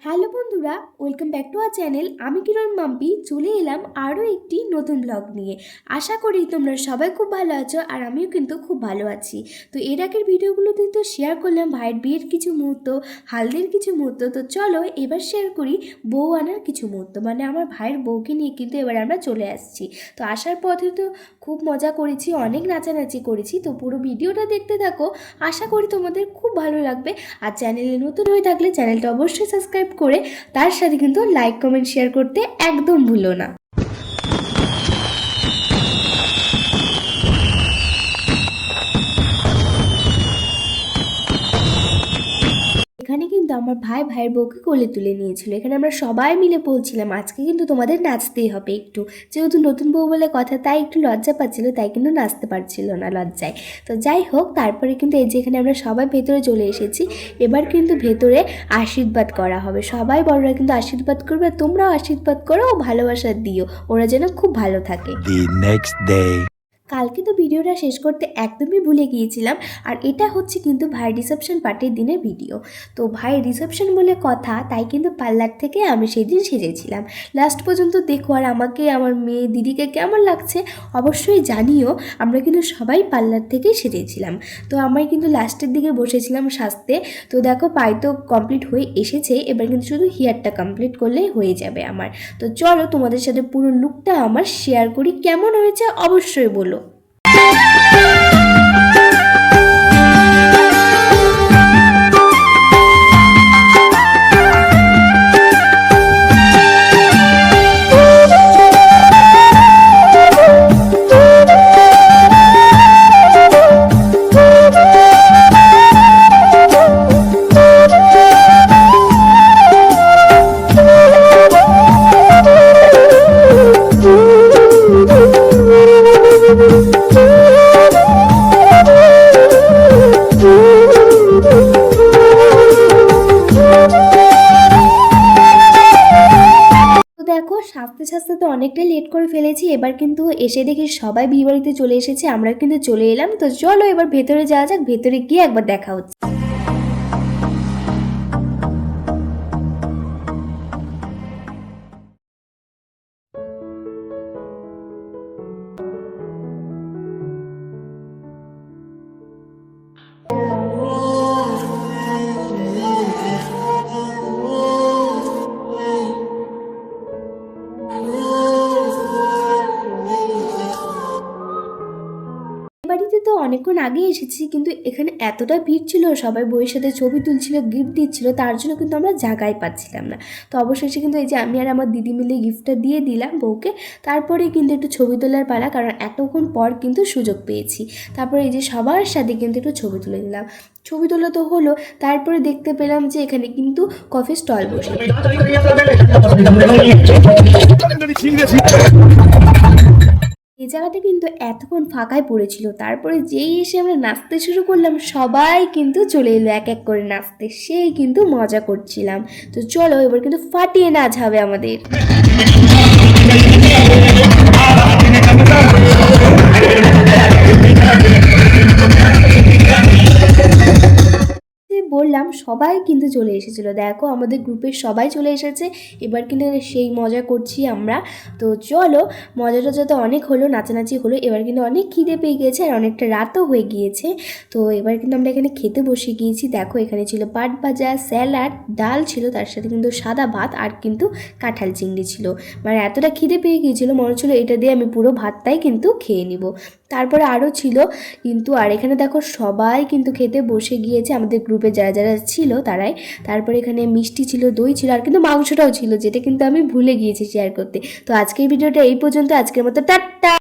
Hello বন্ধুরা, welcome back to our channel. আমি কিরণ মাম্পি চলে এলাম আরও একটি নতুন ব্লগ নিয়ে। আশা করি তোমরা সবাই খুব ভালো আছো, আর আমিও কিন্তু খুব ভালো আছি। তো এর আগের ভিডিওগুলোতে তো শেয়ার করলাম ভাইয়ের বিয়ের কিছু মুহূর্ত, হালদির কিছু মুহূর্ত। তো চলো এবার শেয়ার করি বউ আনার কিছু মুহূর্ত, মানে আমার ভাইয়ের বউকে নিয়ে কিন্তু এবার আমরা চলে আসছি। তো আসার পথে তো খুব মজা করেছি, অনেক নাচানাচি করেছি। তো পুরো ভিডিওটা দেখতে থাকো, আশা করি তোমাদের খুব ভালো লাগবে। আর চ্যানেলে নতুন হয়ে থাকলে চ্যানেলটা অবশ্যই সাবস্ক্রাইব করে তার সাথে কিন্তু লাইক কমেন্ট শেয়ার করতে একদম ভুলো না। এখানে কিন্তু আমার ভাইয়ের বউকে কোলে তুলে নিয়েছিল। এখানে আমরা সবাই মিলে বলছিলাম আজকে কিন্তু তোমাদের নাচতেই হবে একটু, যেহেতু নতুন বউ বলে কথা, তাই একটু লজ্জা পাচ্ছিল, তাই কিন্তু নাচতে পারছিল না লজ্জায়। তো যাই হোক, তারপরে কিন্তু এই যে এখানে আমরা সবাই ভেতরে চলে এসেছি। এবার কিন্তু ভেতরে আশীর্বাদ করা হবে, সবাই বড়রা কিন্তু আশীর্বাদ করবে, আর তোমরাও আশীর্বাদ করো ও ভালোবাসা দিও, ওরা যেন খুব ভালো থাকে। কালকে তো ভিডিওটা শেষ করতে একদমই ভুলে গিয়েছিলাম, আর এটা হচ্ছে কিন্তু ভাইয়ের রিসেপশন পার্টির দিনের ভিডিও। তো ভাইয়ের রিসেপশন বলে কথা, তাই কিন্তু পার্লার থেকে আমি সেই দিন সেজেছিলাম। লাস্ট পর্যন্ত দেখো, আর আমাকে আমার মেয়ে দিদিকে কেমন লাগছে অবশ্যই জানিও। আমরা কিন্তু সবাই পার্লার থেকেই সেজেছিলাম। তো আমি কিন্তু লাস্টের দিকে বসেছিলাম সাজতে। তো দেখো পাই তো কমপ্লিট হয়ে এসেছে, এবার কিন্তু শুধু হেয়ারটা কমপ্লিট করলেই হয়ে যাবে আমার। তো চলো তোমাদের সাথে পুরো লুকটা আমার শেয়ার করি, কেমন হয়েছে অবশ্যই বলো। দেখো সাজতে সাজতে তো অনেকটাই লেট করে ফেলেছি। এবার কিন্তু এসে দেখি সবাই বিয়ে বাড়িতে চলে এসেছে, আমরা কিন্তু চলে এলাম। তো চলো এবার ভেতরে যাওয়া যাক, ভেতরে গিয়ে একবার দেখা হচ্ছে। বাড়িতে তো অনেকক্ষণ আগে এসেছি, কিন্তু এখানে এতটা ভিড় ছিল, সবাই বইয়ের সাথে ছবি তুলছিল, গিফট দিচ্ছিল, তার জন্য কিন্তু আমরা জায়গায় পাচ্ছিলাম না। তো অবশেষে কিন্তু এই যে আমি আর আমার দিদি মিলে গিফটটা দিয়ে দিলাম বউকে। তারপরে কিন্তু একটু ছবি তোলার পালা, কারণ এতক্ষণ পর কিন্তু সুযোগ পেয়েছি। তারপরে এই যে সবার সাথে কিন্তু একটু ছবি তুলে দিলাম। ছবি তোলা তো হলো, তারপরে দেখতে পেলাম যে এখানে কিন্তু কফি স্টল বসে। এই জায়গাটা কিন্তু এতক্ষণ ফাঁকায় পড়েছিল, তারপরে যেই এসে আমরা নাচতে শুরু করলাম, সবাই কিন্তু চলে এলো এক এক করে নাচতে, সেই কিন্তু মজা করছিলাম। তো চলো এবার কিন্তু ফাটিয়ে নাচ হবে আমাদের। বললাম সবাই কিন্তু চলে এসেছিলো, দেখো আমাদের গ্রুপের সবাই চলে এসেছে। এবার কিন্তু সেই মজা করছি আমরা। তো চলো, মজাটা যত অনেক হলো, নাচানাচি হলো, এবার কিন্তু অনেক খিদে পেয়ে গিয়েছে, আর অনেকটা রাতও হয়ে গিয়েছে। তো এবার কিন্তু আমরা এখানে খেতে বসে গিয়েছি। দেখো এখানে ছিল পাট ভাজা, স্যালাড, ডাল ছিল, তার সাথে কিন্তু সাদা ভাত, আর কিন্তু কাঁঠাল চিংড়ি ছিল। মানে এতটা খিদে পেয়ে গিয়েছিলো, মনে হচ্ছিলো এটা দিয়ে আমি পুরো ভাতটাই কিন্তু খেয়ে নিব। তারপরে আরও ছিল কিন্তু, আর এখানে দেখো সবাই কিন্তু খেতে বসে গিয়েছে, আমাদের গ্রুপে যারা যারা ছিল তারাই। তারপরে এখানে মিষ্টি ছিল, দই ছিল, আর কিন্তু মাংসটাও ছিল, যেটা কিন্তু আমি ভুলে গিয়েছি শেয়ার করতে। তো আজকের ভিডিওটা এই পর্যন্ত, আজকের মতো টাটা।